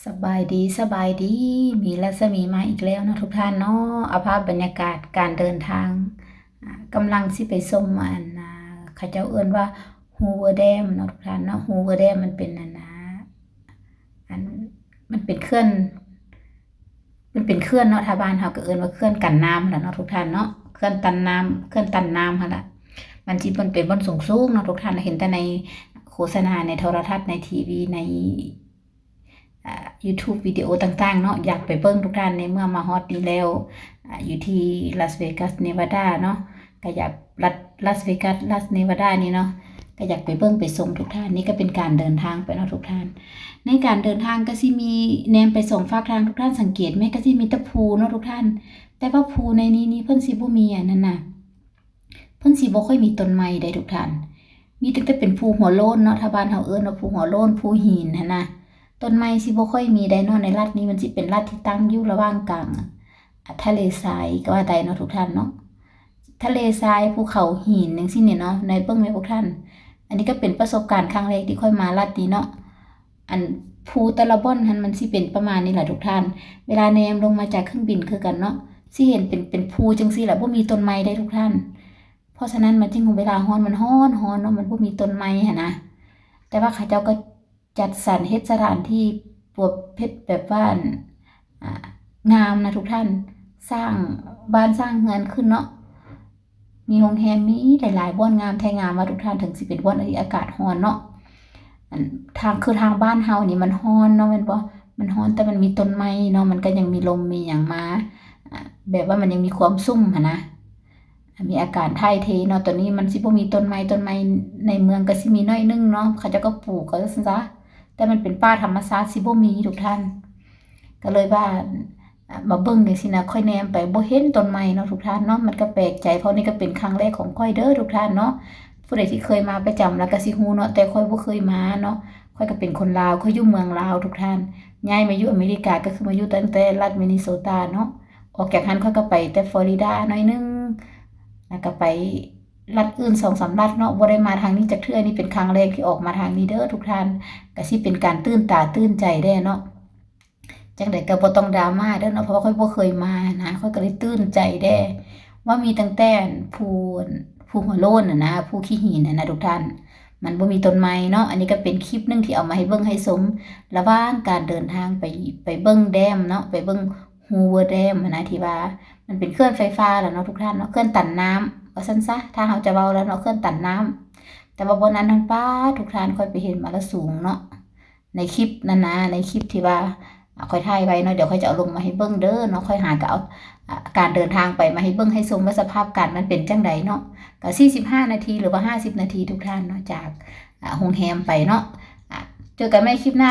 สบายดีมีรัศมีมาอีกแล้วนะทุกท่านเนาะเอาภาพบรรยากาศการเดินทางกำลังสิไปชมเขาเจ้าเอิ้นว่าฮูเวอร์แดมเนาะทุกท่านเนาะฮูเวอร์แดมมันเป็นอันมันเป็นเขื่อนเนาะถ้าบ้านเฮาก็เอิ้นว่าเขื่อนกันน้ำล่ะเนาะทุกท่านเนาะเขื่อนตันน้ำหั่นล่ะมันสิเป็นบนสูงๆเนาะทุกท่านเห็นแต่ในโฆษณาในโทรทัศน์ในทีวีในYouTube วิดีโอต่างๆเนาะอยากไปเบิ่งทุกท่านในเมื่อมาฮอดนี้แล้วอยู่ที่ลาสเวกัสเนวาดาเนาะก็อยากรัฐลาสเวกัสเนวาดานี่เนาะก็อยากไปเบิ่งไปชมทุกท่านนี่ก็เป็นการเดินทางไปเนาะทุกท่านในการเดินทางก็สิมีแนมไป2ฝากทางทุกท่านสังเกตไหมก็สิมีแต่ภูเนาะทุกท่านแต่ว่าภูในนี้เพิ่นสิบ่มีอันนั้นน่ะเพิ่นสิบ่ค่อยมีต้นไม้ได้ทุกท่านมีแต่เป็นภูหัวโล้นเนาะถ้าบ้านเฮาเอิ้นว่าภูหัวโล้นภูหินหั่นน่ะต้นไม้สิบ่ค่อยมีได้เนาะในรัฐนี้มันสิเป็นรัฐที่ตั้งอยู่ระหว่างกลางทะเลทรายก็ว่าได้เนาะทุกท่านเนาะทะเลทรายภูเขาหินจังซี่นี่เนาะในเบิ่งแม่พวกท่านอันนี้ก็เป็นประสบการณ์ครั้งแรกที่ค่อยมารัฐนี้เนาะอันภูแต่ละบ่อนหันมันสิเป็นประมาณนี้แหละทุกท่านเวลาแนมลงมาจากเครื่องบินคือกันเนาะสิเห็นเป็นภูจังซี่แหละบ่มีต้นไม้ได้ทุกท่านเพราะฉะนั้นมันจึงเวลาร้อนมันร้อนเนาะมันบ่มีต้นไม้หั่นนะแต่ว่าเขาเจ้าก็จัดสรรเฮ็ดสถานที่ปวบเพชรแบบว่างามนะทุกท่านสร้างบ้านสร้างเรือนขึ้นเนาะมีโรงแรมมีหลายๆบ่อนงามแท้งามว่าทุกท่านถึงสิเป็นบ่อนที่อากาศร้อนเนาะทางบ้านเฮานี่มันร้อนเนาะแม่นบ่มันร้อนแต่มันมีต้นไม้เนาะมันก็ยังมีลมมีหยังมาแบบว่ามันยังมีความชุ่มหั่นนะมีอากาศถ่ายเทเนาะตอนนี้มันสิบ่มีต้นไม้ในเมืองก็สิมีน้อยนึงเนาะเขาเจ้าก็ปลูกก็ซั่นซะแต่มันเป็นป่าธรรมชาติสิบ่มีทุกท่านก็เลยว่ามาเบิ่งจังซี่นะค่อยแนมไปบ่เห็นต้นไม้เนาะทุกท่านเนาะมันก็แปลกใจเพราะนี่ก็เป็นครั้งแรกของข้อยเด้อทุกท่านเนาะผู้ใดที่เคยมาประจำแล้วก็สิฮู้เนาะแต่ข้อยบ่เคยมาเนาะข้อยก็เป็นคนลาวข้อยอยู่เมืองลาวทุกท่านย้ายมาอยู่อเมริกาก็คือมาอยู่ตั้งแต่รัฐมินนิโซตาเนาะออกจากหั้นข้อยก็ไปแต่ฟลอริดาหน่อยนึงแล้วก็ไปรัฐอื่น 2-3 รัฐเนาะบ่ได้มาทางนี้จักเทื่อนี่เป็นครั้งแรกที่ออกมาทางนี้เด้อทุกท่านก็สิเป็นการตื่นตาตื่นใจแด้เนาะจังได๋ก็บ่ต้องดราม่าเด้อเนาะเพราะว่าข้อยบ่เคยมานะข้อยก็เลยตื่นใจแด้ว่ามีตั้งแต่ภูหัวโล้นนะภูขี้หินนะทุกท่านมันบ่มีต้นไม้เนาะอันนี้ก็เป็นคลิปนึงที่เอามาให้เบิ่งให้ชมระหว่างการเดินทางไปเบิ่งแดมเนาะไปเบิ่งฮูเวอร์แดมนะที่ว่ามันเป็นเครื่องไฟฟ้าแหละเนาะทุกท่านเนาะเครื่องตันน้ำว่าซั่นซะถ้าเฮาจะเว้าแล้วเนาะเครื่องตันน้ำแต่ว่าบ่นั้นนั้นป๊าทุกท่านค่อยไปเห็นมาแล้วสูงเนาะในคลิปนั้นนะในคลิปที่ว่าค่อยถ่ายไว้เนาะเดี๋ยวค่อยจะเอาลงมาให้เบิ่งเด้อเนาะค่อยหาก็เอาการเดินทางไปมาให้เบิ่งให้ชมว่าสภาพการมันเป็นจังไดเนาะก็45นาทีหรือว่า50นาทีทุกท่านเนาะจากโรงแรมไปเนาะเจอกันใหม่คลิปหน้า